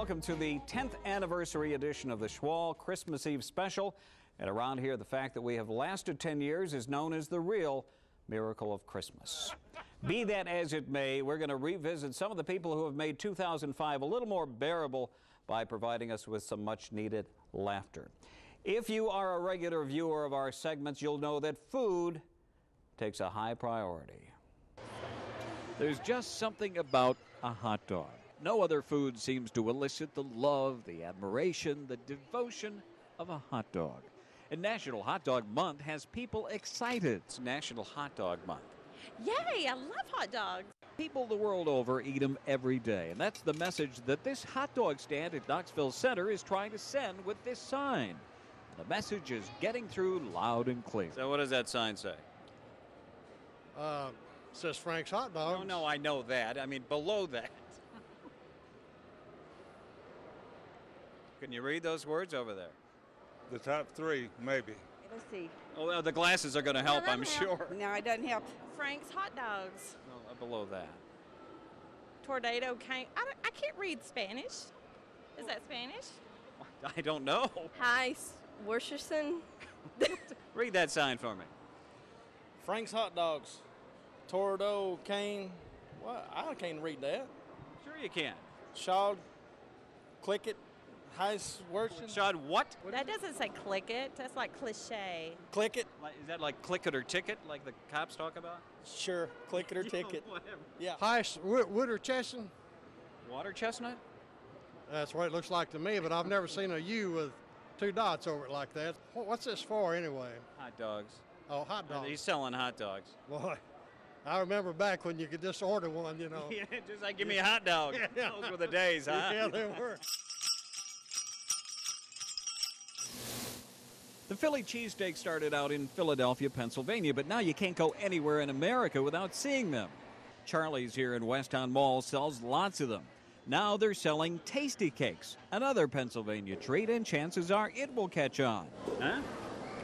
welcome to the 10th anniversary edition of the Schwall Christmas Eve special. And around here, the fact that we have lasted 10 years is known as the real miracle of Christmas. Be that as it may, we're going to revisit some of the people who have made 2005 a little more bearable by providing us with some much-needed laughter. If you are a regular viewer of our segments, you'll know that food takes a high priority. There's just something about a hot dog. No other food seems to elicit the love, the admiration, the devotion of a hot dog. And National Hot Dog Month has people excited. It's National Hot Dog Month. Yay, I love hot dogs. People the world over eat them every day, and that's the message that this hot dog stand at Knoxville Center is trying to send with this sign. The message is getting through loud and clear. So what does that sign say? Says Frank's Hot Dogs. Oh, no, I know that. I mean, below that. Can you read those words over there? The top three, maybe. Let's see. Oh, well, the glasses are going to help, I'm sure. No, it doesn't help. Frank's Hot Dogs. No, below that. Tornado cane. I can't read Spanish. Is that Spanish? I don't know. Hi, Worcesterson. Read that sign for me. Frank's Hot Dogs. Tornado cane. What? I can't read that. Sure you can. Schwall. Click it. Heis Worchen. Shad, what? That doesn't say click it. That's like cliche. Click it. Is that like click it or ticket, like the cops talk about? Sure. Click it or ticket. Whatever. Yeah. Heis Wood or Chesson. Water chestnut? That's what it looks like to me, but I've never seen a U with two dots over it like that. What's this for anyway? Hot dogs. Oh, hot dogs. He's selling hot dogs. Boy, I remember back when you could just order one, you know. Yeah, just like, give me a hot dog. Yeah. Those were the days, huh? Yeah, they were. The Philly cheesesteak started out in Philadelphia, Pennsylvania, but now you can't go anywhere in America without seeing them. Charlie's here in Westtown Mall sells lots of them. Now they're selling tasty cakes, another Pennsylvania treat, and chances are it will catch on. Huh?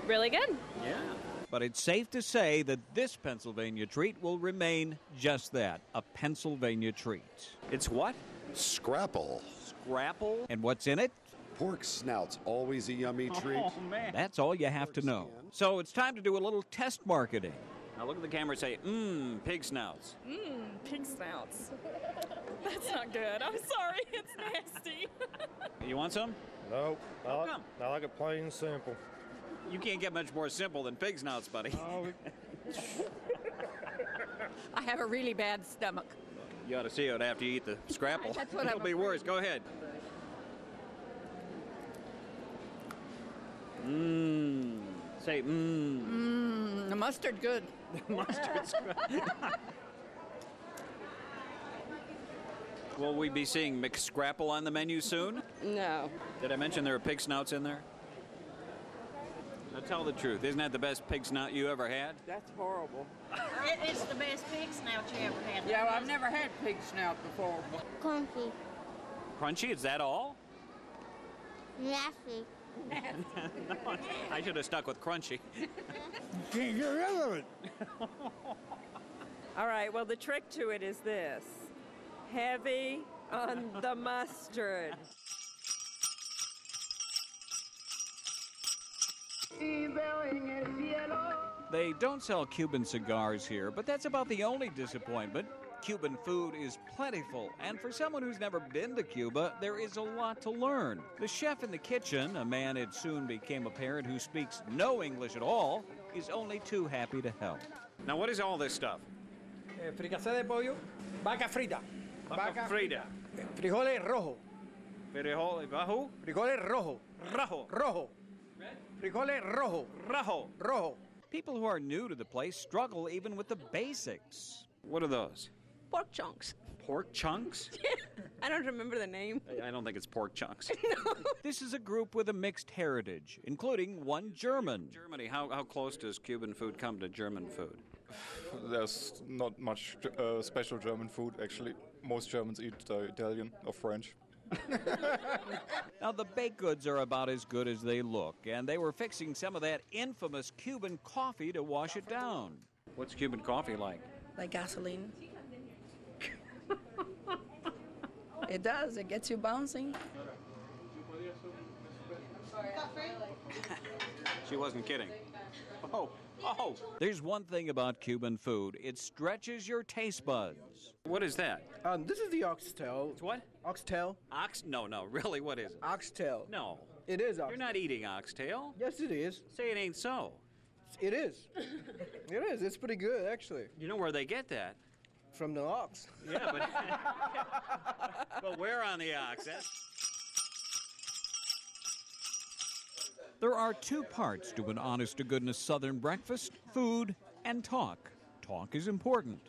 Really good. Yeah. But it's safe to say that this Pennsylvania treat will remain just that, a Pennsylvania treat. It's what? Scrapple. Scrapple? And what's in it? Pork snout's always a yummy treat. Oh, man. That's all you have to know. So it's time to do a little test marketing. Now look at the camera and say, pig snouts. Pig snouts. That's not good. I'm sorry. It's nasty. You want some? Nope. How come? I like it plain and simple. You can't get much more simple than pig snouts, buddy. Oh, I have a really bad stomach. You ought to see it after you eat the scrapple. That's what It'll I'm be worse. Go ahead. Say The mustard good. Mustard's good. Will we be seeing mixed scrapple on the menu soon? No. Did I mention there are pig snouts in there? Now tell the truth. Isn't that the best pig snout you ever had? That's horrible. It's the best pig snout you ever had. Yeah, well, I've never had pig snout before. Crunchy. Crunchy? Is that all? Nasty. I should have stuck with crunchy. Can't get rid of it. All right, well, the trick to it is this. Heavy on the mustard. They don't sell Cuban cigars here, but that's about the only disappointment. Cuban food is plentiful, and for someone who's never been to Cuba, there is a lot to learn. The chef in the kitchen, a man it soon became apparent who speaks no English at all, is only too happy to help. Now, what is all this stuff? Fricassé de pollo. Vaca frita. Vaca frita. Frijoles rojo. Frijol, bajo? Frijoles rojo. Rojo. Rojo. Frijoles rojo. Rojo. Rojo. People who are new to the place struggle even with the basics. What are those? Pork chunks. Pork chunks? I don't remember the name. I don't think it's pork chunks. This is a group with a mixed heritage, including one German. Germany, how close does Cuban food come to German food? there's not much special German food, actually. Most Germans eat Italian or French. Now, the baked goods are about as good as they look, and they were fixing some of that infamous Cuban coffee to wash it down. What's Cuban coffee like? Like gasoline. It does. It gets you bouncing. She wasn't kidding. Oh. There's one thing about Cuban food. It stretches your taste buds. What is that? This is the oxtail. It's what? Oxtail. No, really, what is it? Oxtail. No. It is oxtail. You're not eating oxtail. Yes, it is. Say it ain't so. It is. It is. It's pretty good, actually. You know where they get that? From the ox. Yeah, but... but where on the ox? There are two parts to an honest-to-goodness Southern breakfast: food and talk. Talk is important,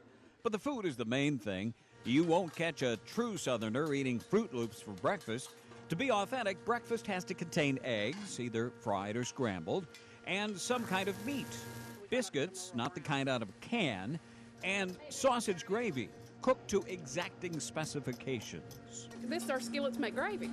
but the food is the main thing. You won't catch a true Southerner eating Fruit Loops for breakfast. To be authentic, breakfast has to contain eggs, either fried or scrambled, and some kind of meat. Biscuits, not the kind out of a can, and sausage gravy, cooked to exacting specifications. This is our skillet to make gravy.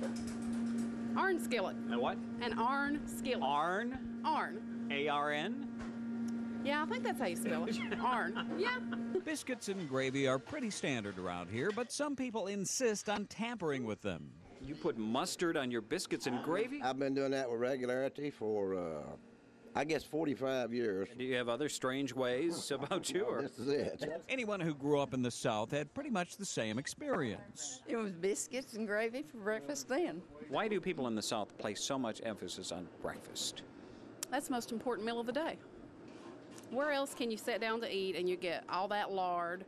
Arn skillet. And what? An Arn skillet. Arn? Arn. A-R-N? Yeah, I think that's how you spell it. Arn. Yeah. Biscuits and gravy are pretty standard around here, but some people insist on tampering with them. You put mustard on your biscuits and gravy? I've been doing that with regularity for, I guess, 45 years. Do you have other strange ways about you? Or? This is it. Anyone who grew up in the South had pretty much the same experience. It was biscuits and gravy for breakfast then. Why do people in the South place so much emphasis on breakfast? That's the most important meal of the day. Where else can you sit down to eat and you get all that lard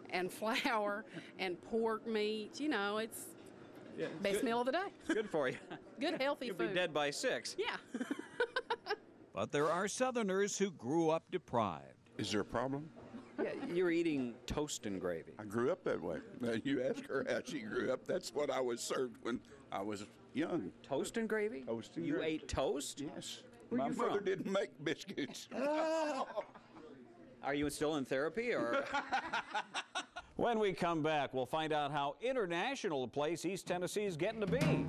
and flour and pork meat? You know, it's best meal of the day. Good for you. Good, healthy You'll food. be dead by 6. Yeah. But there are Southerners who grew up deprived. Is there a problem? Yeah, you're eating toast and gravy. I grew up that way. You ask her how she grew up. That's what I was served when I was young. Toast and gravy? Toast and you gravy. ate toast? Yes. Where My you mother from? didn't make biscuits. Are you still in therapy, or? When we come back, we'll find out how international a place East Tennessee is getting to be.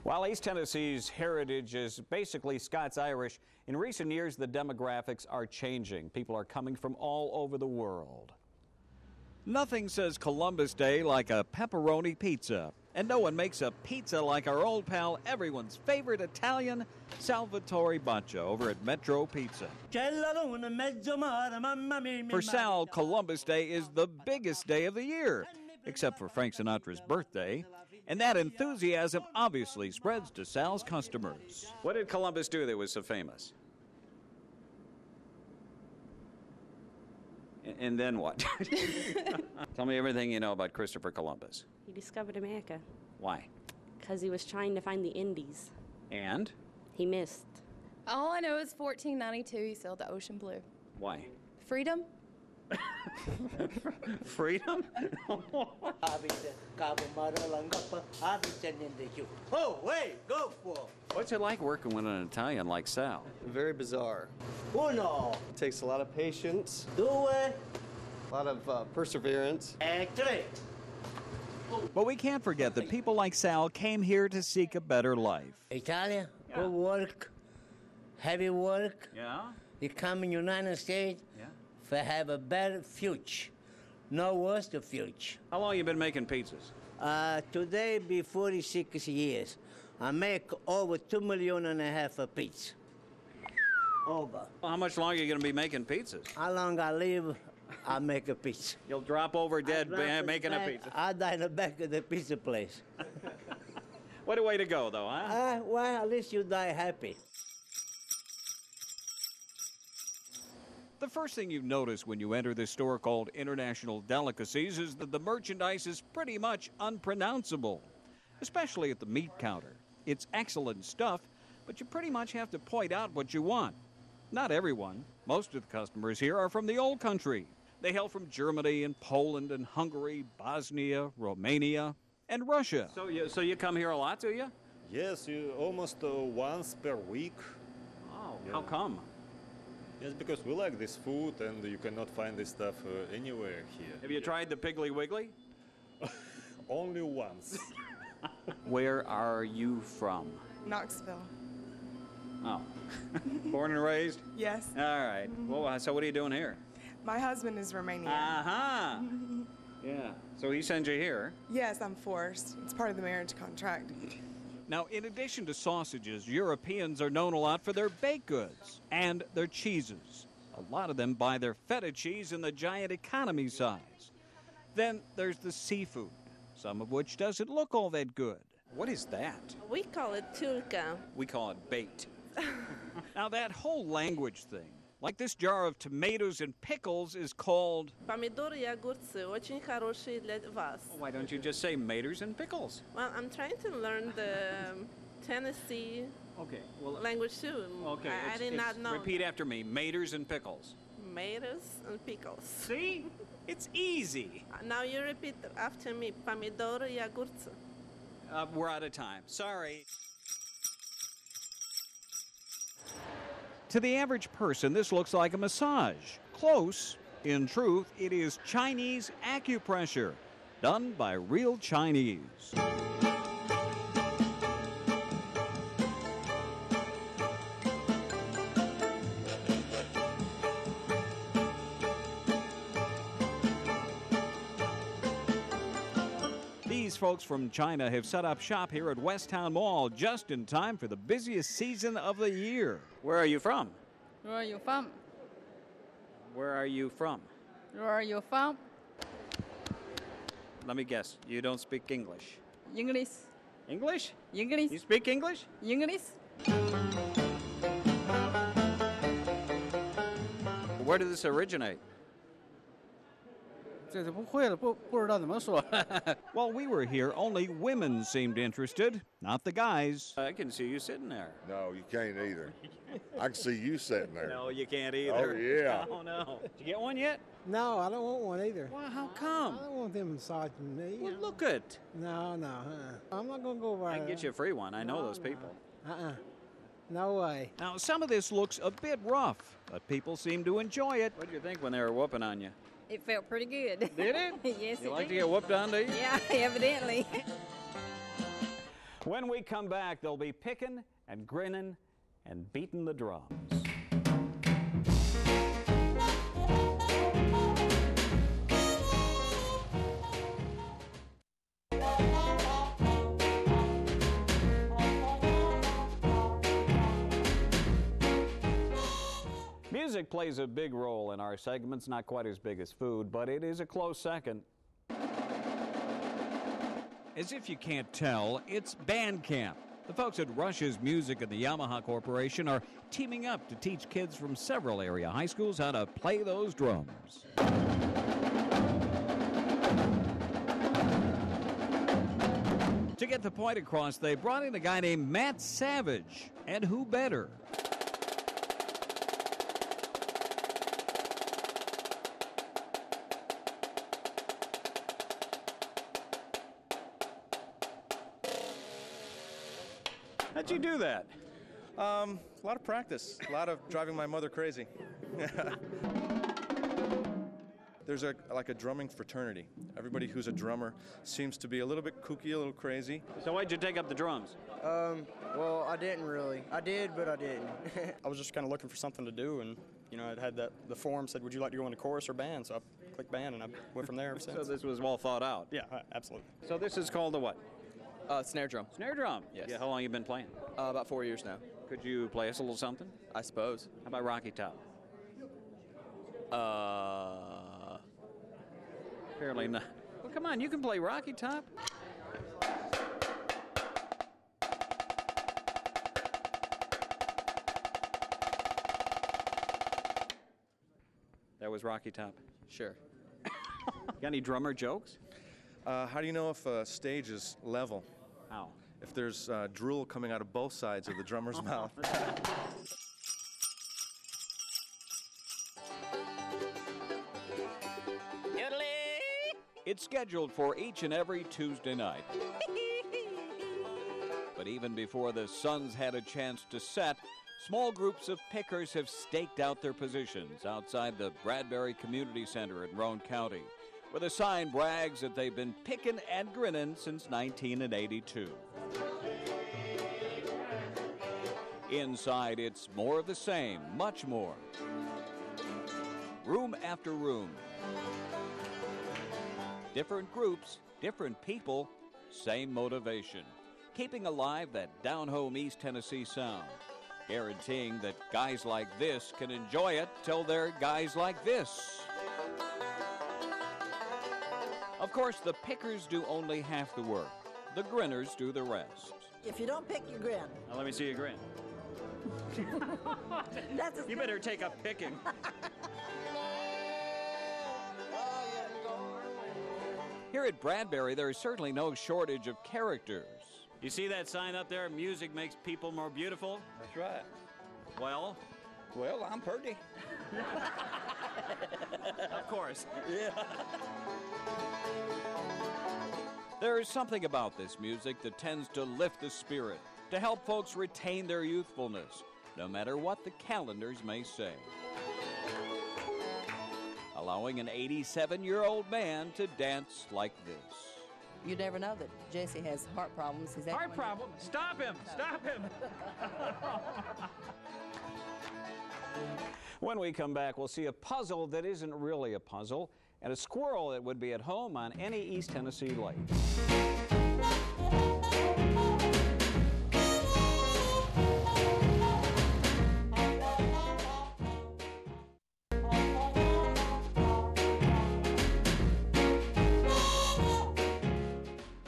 While East Tennessee's heritage is basically Scots-Irish, in recent years the demographics are changing. People are coming from all over the world. Nothing says Columbus Day like a pepperoni pizza. And no one makes a pizza like our old pal, everyone's favorite Italian, Salvatore Baccia, over at Metro Pizza. For Sal, Columbus Day is the biggest day of the year, except for Frank Sinatra's birthday. And that enthusiasm obviously spreads to Sal's customers. What did Columbus do that was so famous? And then what? Tell me everything you know about Christopher Columbus. He discovered America Why? because he was trying to find the Indies. And? He missed. All I know is 1492 he sailed the ocean blue. Why? Freedom? Freedom? Oh, wait, go for it. What's it like working with an Italian like Sal? Very bizarre. Uno, It takes a lot of patience, due, a lot of perseverance. and three. But we can't forget that people like Sal came here to seek a better life. Italia, good work, heavy work. Yeah? You come in United States for have a better future, no worse the future. How long you been making pizzas? Today be 46 years. I make over 2.5 million a pizza. Over. Well, how much longer are you going to be making pizzas? How long I live, I make a pizza. You'll drop over dead making a pizza. I die in the back of the pizza place. What a way to go, though, huh? Well, at least you die happy. The first thing you notice when you enter this store called International Delicacies is that the merchandise is pretty much unpronounceable, especially at the meat counter. It's excellent stuff, but you pretty much have to point out what you want. Not everyone. Most of the customers here are from the old country. They hail from Germany and Poland and Hungary, Bosnia, Romania, and Russia. So you come here a lot, do you? Yes, almost once per week. Oh, how come? Yes, because we like this food and you cannot find this stuff anywhere here. Have you tried the Piggly Wiggly? Only once. Where are you from? Knoxville. Oh. Born and raised? Yes. All right. Well, so what are you doing here? My husband is Romanian. Uh-huh. Yeah. So he sends you here. Yes, I'm forced. It's part of the marriage contract. Now, in addition to sausages, Europeans are known a lot for their baked goods and their cheeses. A lot of them buy their feta cheese in the giant economy size. Then there's the seafood, some of which doesn't look all that good. What is that? We call it tulka. We call it bait. Now, that whole language thing, like this jar of tomatoes and pickles, is called... Помидоры и огурцы очень хорошие для вас. Why don't you just say maters and pickles? Well, I'm trying to learn the Tennessee language too. Okay, I did not know. Repeat after me, maters and pickles. Tomatoes and pickles. See? It's easy. Now you repeat after me. Помидоры и огурцы. We're out of time. Sorry. To the average person, this looks like a massage. Close. In truth, it is Chinese acupressure, done by real Chinese. These folks from China have set up shop here at Westtown Mall just in time for the busiest season of the year. Where are you from? Where are you from? Where are you from? Where are you from? Let me guess. You don't speak English. English. English? English. You speak English? English. Where did this originate? While we were here, only women seemed interested, not the guys. I can see you sitting there. No, you can't either. I can see you sitting there. No, you can't either. Oh, yeah. Oh, no. Did you get one yet? No, I don't want one either. Well, how come? I don't want them massaging me. Well, look it. No. I'm not going to go over I can get you a free one. I know those people. No way. Now, some of this looks a bit rough, but people seem to enjoy it. What did you think when they were whooping on you? It felt pretty good. Did it? Yes, You it like did. to get whooped on, do you? Yeah, evidently. When we come back, they'll be picking and grinning and beating the drums. Music plays a big role in our segments, not quite as big as food, but it is a close second. As if you can't tell, it's band camp. The folks at Rush's Music and the Yamaha Corporation are teaming up to teach kids from several area high schools how to play those drums. To get the point across, they brought in a guy named Matt Savage. And who better? How'd you do that? A lot of practice, a lot of driving my mother crazy. There's like a drumming fraternity. Everybody who's a drummer seems to be a little bit kooky, a little crazy. So why'd you take up the drums? Well, I didn't really. I did, but I didn't. I was just kind of looking for something to do, and it had the form said, would you like to go into chorus or band? So I clicked band, and I went from there ever since. So this was well thought out. Yeah, absolutely. So this is called a what? Snare drum. Snare drum? Yes. Yeah, how long you been playing? About 4 years now. Could you play us a little something? I suppose. How about Rocky Top? Apparently not. Well, come on, you can play Rocky Top. That was Rocky Top. Sure. Got any drummer jokes? How do you know if a stage is level? How? If there's drool coming out of both sides of the drummer's mouth. It's scheduled for each and every Tuesday night. But even before the sun's had a chance to set, small groups of pickers have staked out their positions outside the Bradbury Community Center in Roane County. where the sign brags that they've been pickin' and grinnin' since 1982. Inside, it's more of the same, much more. Room after room. Different groups, different people, same motivation. Keeping alive that down-home East Tennessee sound. Guaranteeing that guys like this can enjoy it till they're guys like this. Of course, the pickers do only half the work. The grinners do the rest. If you don't pick, you grin. Now let me see you grin. You better take up picking. Here at Bradbury, there is certainly no shortage of characters. You see that sign up there, music makes people more beautiful? That's right. Well? Well, I'm pretty. Of course. Yeah. There is something about this music that tends to lift the spirit, to help folks retain their youthfulness, no matter what the calendars may say. Allowing an 87-year-old man to dance like this. You never know that Jesse has heart problems. Is that Heart problem? Stop him! Stop him! When we come back, we'll see a puzzle that isn't really a puzzle, and a squirrel that would be at home on any East Tennessee lake.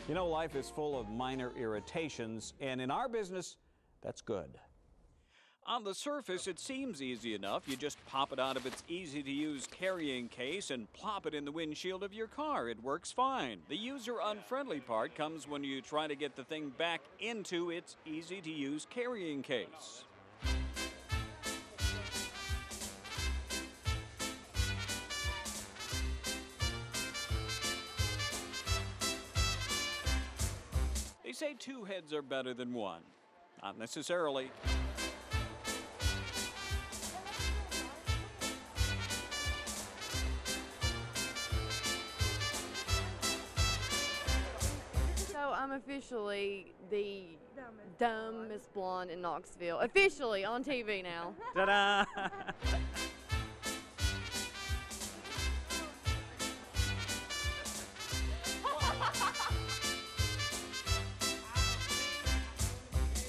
You know, life is full of minor irritations, and in our business, that's good. On the surface, it seems easy enough. You just pop it out of its easy-to-use carrying case and plop it in the windshield of your car. It works fine. The user-unfriendly part comes when you try to get the thing back into its easy-to-use carrying case. They say two heads are better than one. Not necessarily. So I'm officially the dumbest blonde in Knoxville. Officially on TV now. Ta-da!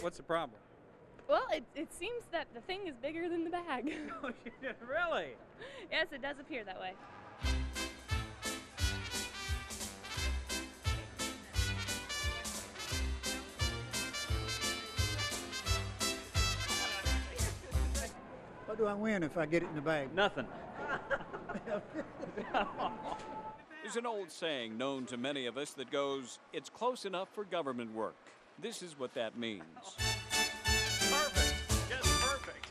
What's the problem? Well, it seems that the thing is bigger than the bag. Really? Yes, it does appear that way. What do I win if I get it in the bag? Nothing. There's an old saying known to many of us that goes, "It's close enough for government work." This is what that means. Perfect. Just perfect.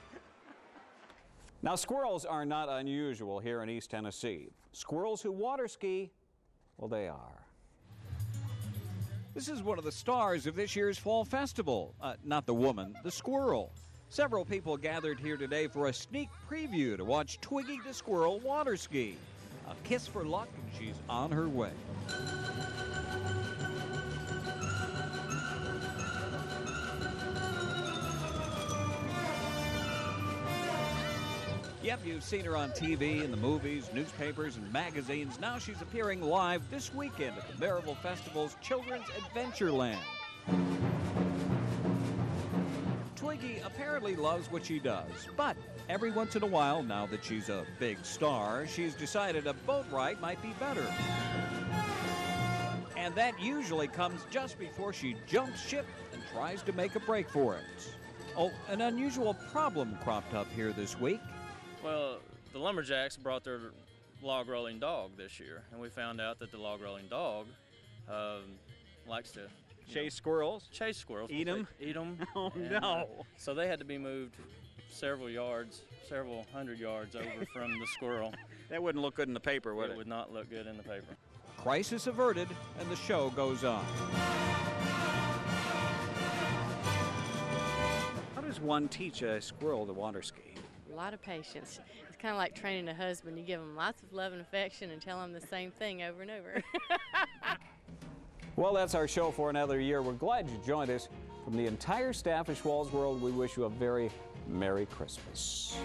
Now, squirrels are not unusual here in East Tennessee. Squirrels who water ski, well, they are. This is one of the stars of this year's Fall Festival. Not the woman, the squirrel. Several people gathered here today for a sneak preview to watch Twiggy the squirrel water ski. A kiss for luck, and she's on her way. Yep, you've seen her on TV, in the movies, newspapers, and magazines. Now she's appearing live this weekend at the Maryville Festival's Children's Adventureland. Twiggy apparently loves what she does, but every once in a while, now that she's a big star, she's decided a boat ride might be better. And that usually comes just before she jumps ship and tries to make a break for it. Oh, an unusual problem cropped up here this week. Well, the lumberjacks brought their log rolling dog this year, and we found out that the log rolling dog likes to chase squirrels. Chase squirrels. Eat them. Eat them. Oh no! So they had to be moved several hundred yards over from the squirrel. That wouldn't look good in the paper, would it? It would not look good in the paper. Crisis averted, and the show goes on. How does one teach a squirrel to water ski? A lot of patience. kind of like training a husband. You give them lots of love and affection and tell them the same thing over and over. Well, that's our show for another year. We're glad you joined us. From the entire staff of Schwall's World, we wish you a very Merry Christmas.